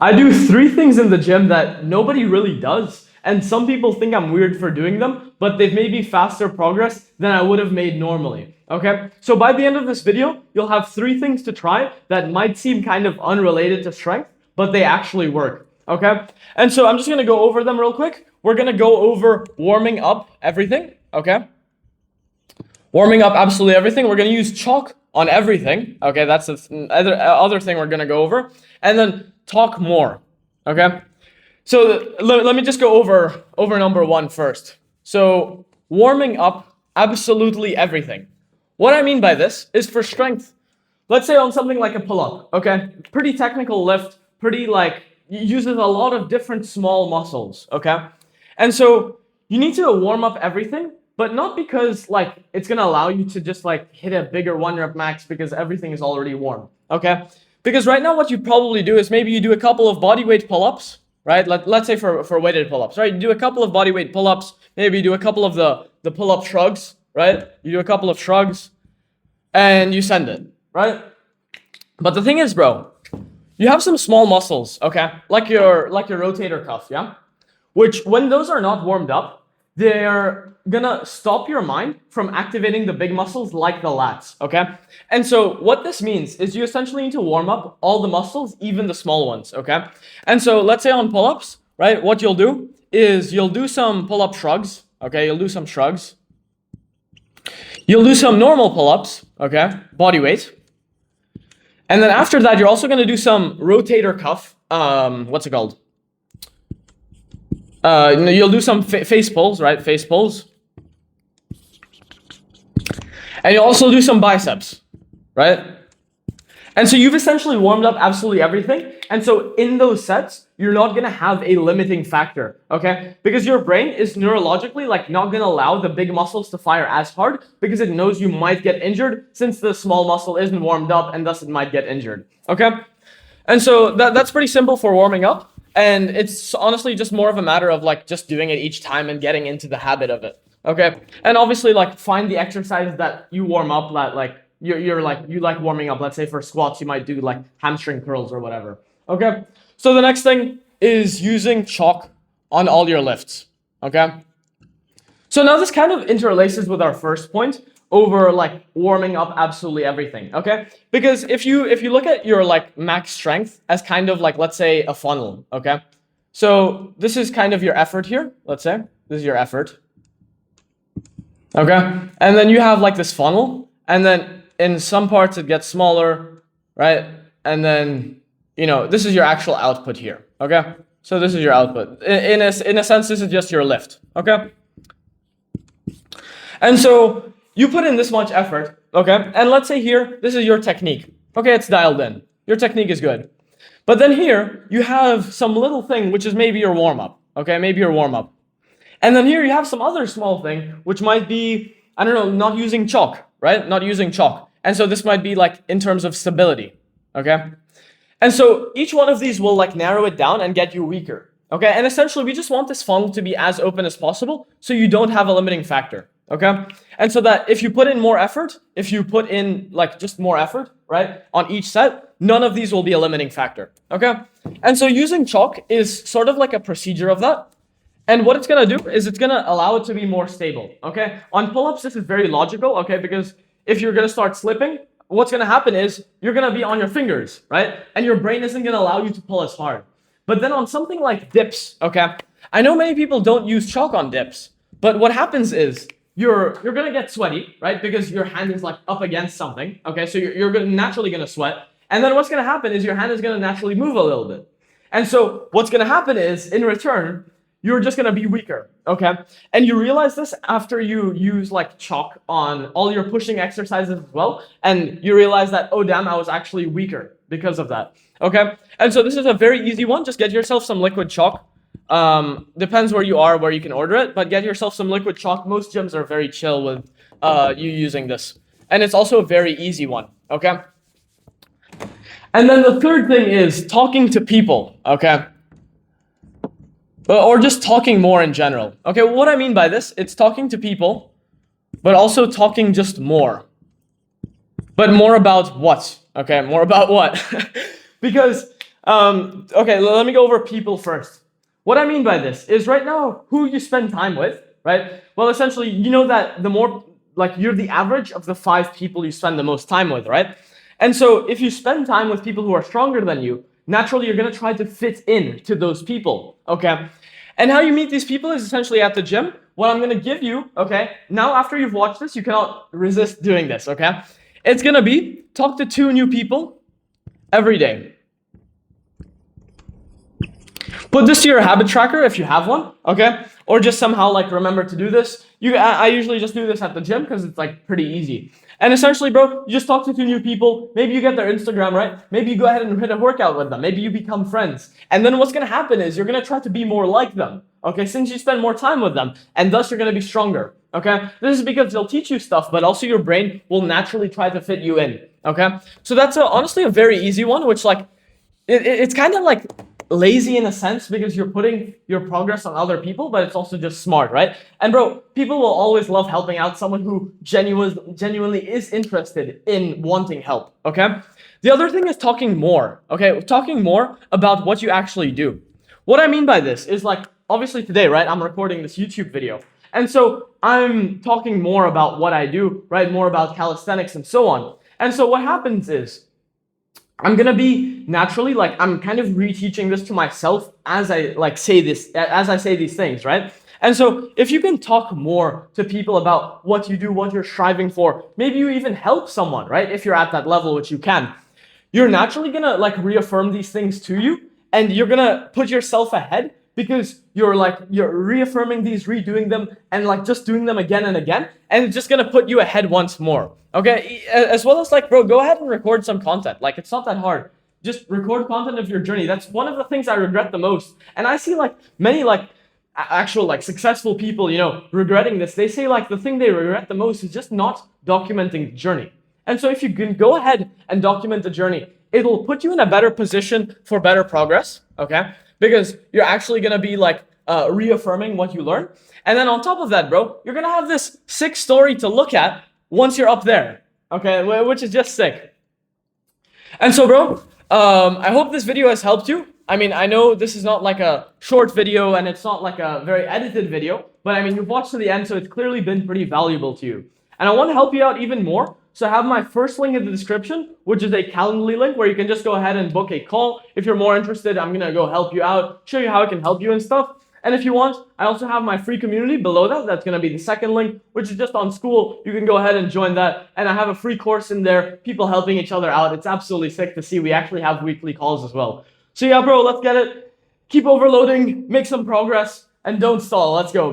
I do 3 things in the gym that nobody really does. And some people think I'm weird for doing them, but they've made me faster progress than I would have made normally. Okay? So by the end of this video, you'll have 3 things to try that might seem kind of unrelated to strength, but they actually work. Okay? And so I'm just gonna go over them real quick. We're gonna go over warming up everything. Okay? Warming up absolutely everything. We're gonna use chalk on everything. Okay, that's the other thing we're gonna go over. And then talk more. Okay? So let me just go over number 1 first. So warming up absolutely everything. What I mean by this is for strength. Let's say on something like a pull-up, okay? Pretty technical lift, pretty like, uses a lot of different small muscles, okay? And so you need to warm up everything, but not because like it's gonna allow you to just like hit a bigger 1-rep max because everything is already warm, okay? Because right now what you probably do is maybe you do a couple of bodyweight pull-ups, right? Let's say for weighted pull-ups, right? You do a couple of bodyweight pull-ups, maybe you do a couple of the pull-up shrugs, right? You do a couple of shrugs and you send it, right? But the thing is, bro, you have some small muscles, okay? Like your rotator cuff, yeah? Which when those are not warmed up, they're gonna stop your mind from activating the big muscles like the lats, okay? And so what this means is you essentially need to warm up all the muscles, even the small ones, okay? And so let's say on pull-ups, right? What you'll do is you'll do some pull-up shrugs, okay? You'll do some shrugs. You'll do some normal pull-ups, okay? Body weight. And then after that, you're also gonna do some rotator cuff, what's it called? You'll do some face pulls, right? Face pulls. And you'll also do some biceps, right? And so you've essentially warmed up absolutely everything. And so in those sets, you're not gonna have a limiting factor, okay? Because your brain is neurologically like not gonna allow the big muscles to fire as hard because it knows you might get injured since the small muscle isn't warmed up and thus it might get injured, okay? And so that's pretty simple for warming up. And it's honestly just more of a matter of like just doing it each time and getting into the habit of it. Okay. And obviously like find the exercise that you warm up that like you like warming up. Let's say for squats, you might do like hamstring curls or whatever. Okay. So the next thing is using chalk on all your lifts. Okay. So now this kind of interlaces with our first point over like warming up absolutely everything, okay? Because if you look at your like max strength as kind of like, let's say a funnel, okay? So this is kind of your effort here, let's say. This is your effort, okay? And then you have like this funnel, and then in some parts it gets smaller, right? And then, you know, this is your actual output here, okay? So this is your output. In a sense, this is just your lift, okay? And so you put in this much effort, okay? And let's say here, this is your technique. Okay, it's dialed in. Your technique is good. But then here, you have some little thing, which is maybe your warm-up, okay? Maybe your warm-up. And then here you have some other small thing, which might be, I don't know, not using chalk, right? Not using chalk. And so this might be like in terms of stability, okay? And so each one of these will like narrow it down and get you weaker, okay? And essentially, we just want this funnel to be as open as possible so you don't have a limiting factor. Okay, and so that if you put in more effort, if you put in like just more effort, right, on each set, none of these will be a limiting factor. Okay, and so using chalk is sort of like a procedure of that. And what it's gonna do is it's gonna allow it to be more stable. Okay, on pull-ups, this is very logical. Okay, because if you're gonna start slipping, what's gonna happen is you're gonna be on your fingers, right, and your brain isn't gonna allow you to pull as hard. But then on something like dips, okay, I know many people don't use chalk on dips, but what happens is you're gonna get sweaty, right? Because your hand is like up against something. Okay, so you're naturally gonna sweat, and then what's gonna happen is your hand is gonna naturally move a little bit, and so what's gonna happen is in return you're just gonna be weaker. Okay, and you realize this after you use like chalk on all your pushing exercises as well, and you realize that, oh damn, I was actually weaker because of that. Okay, and so this is a very easy one. Just get yourself some liquid chalk. Depends where you are, where you can order it, but get yourself some liquid chalk. Most gyms are very chill with you using this. And it's also a very easy one, okay? And then the third thing is talking to people, okay? Or just talking more in general. Okay, what I mean by this, it's talking to people, but also talking just more. But more about what? Okay, more about what? Because Okay, let me go over people first. What I mean by this is right now, who you spend time with, right? Well, essentially, you know that the more, like, you're the average of the 5 people you spend the most time with, right? And so if you spend time with people who are stronger than you, naturally, you're going to try to fit in to those people, okay? And how you meet these people is essentially at the gym. What I'm going to give you, okay? Now, after you've watched this, you cannot resist doing this, okay? It's going to be talk to 2 new people every day. Put this to your habit tracker if you have one, okay? Or just somehow like remember to do this. I usually just do this at the gym because it's like pretty easy. And essentially, bro, you just talk to 2 new people. Maybe you get their Instagram, right? Maybe you go ahead and hit a workout with them. Maybe you become friends. And then what's going to happen is you're going to try to be more like them, okay? Since you spend more time with them, and thus you're going to be stronger, okay? This is because they'll teach you stuff, but also your brain will naturally try to fit you in, okay? So that's honestly a very easy one, which like, it's kind of like lazy in a sense because you're putting your progress on other people, but it's also just smart, right? And bro, people will always love helping out someone who genuinely is interested in wanting help, okay? The other thing is talking more, okay? Talking more about what you actually do. What I mean by this is like, obviously today, right, I'm recording this YouTube video. And so I'm talking more about what I do, right? More about calisthenics and so on. And so what happens is, I'm gonna be naturally like I'm kind of reteaching this to myself as I say these things, right? And so if you can talk more to people about what you do, what you're striving for, maybe you even help someone, right? If you're at that level, which you can, you're naturally gonna like reaffirm these things to you, and you're gonna put yourself ahead because you're reaffirming these, redoing them, and like just doing them again and again, and it's just gonna put you ahead once more. Okay, as well as like, bro, go ahead and record some content. Like, it's not that hard. Just record content of your journey. That's one of the things I regret the most. And I see like many like actual like successful people, you know, regretting this. They say like the thing they regret the most is just not documenting the journey. And so if you can go ahead and document the journey, it'll put you in a better position for better progress, okay? Because you're actually gonna be like reaffirming what you learn. And then on top of that, bro, you're gonna have this sick story to look at once you're up there, okay, which is just sick. And so, bro, I hope this video has helped you. I mean, I know this is not like a short video and it's not like a very edited video, but I mean, you've watched to the end, so it's clearly been pretty valuable to you. And I want to help you out even more. So I have my first link in the description, which is a Calendly link where you can just go ahead and book a call. If you're more interested, I'm going to go help you out, show you how I can help you and stuff. And if you want, I also have my free community below that. That's going to be the second link, which is just on school. You can go ahead and join that. And I have a free course in there, people helping each other out. It's absolutely sick to see. We actually have weekly calls as well. So yeah, bro, let's get it. Keep overloading, make some progress, and don't stall. Let's go.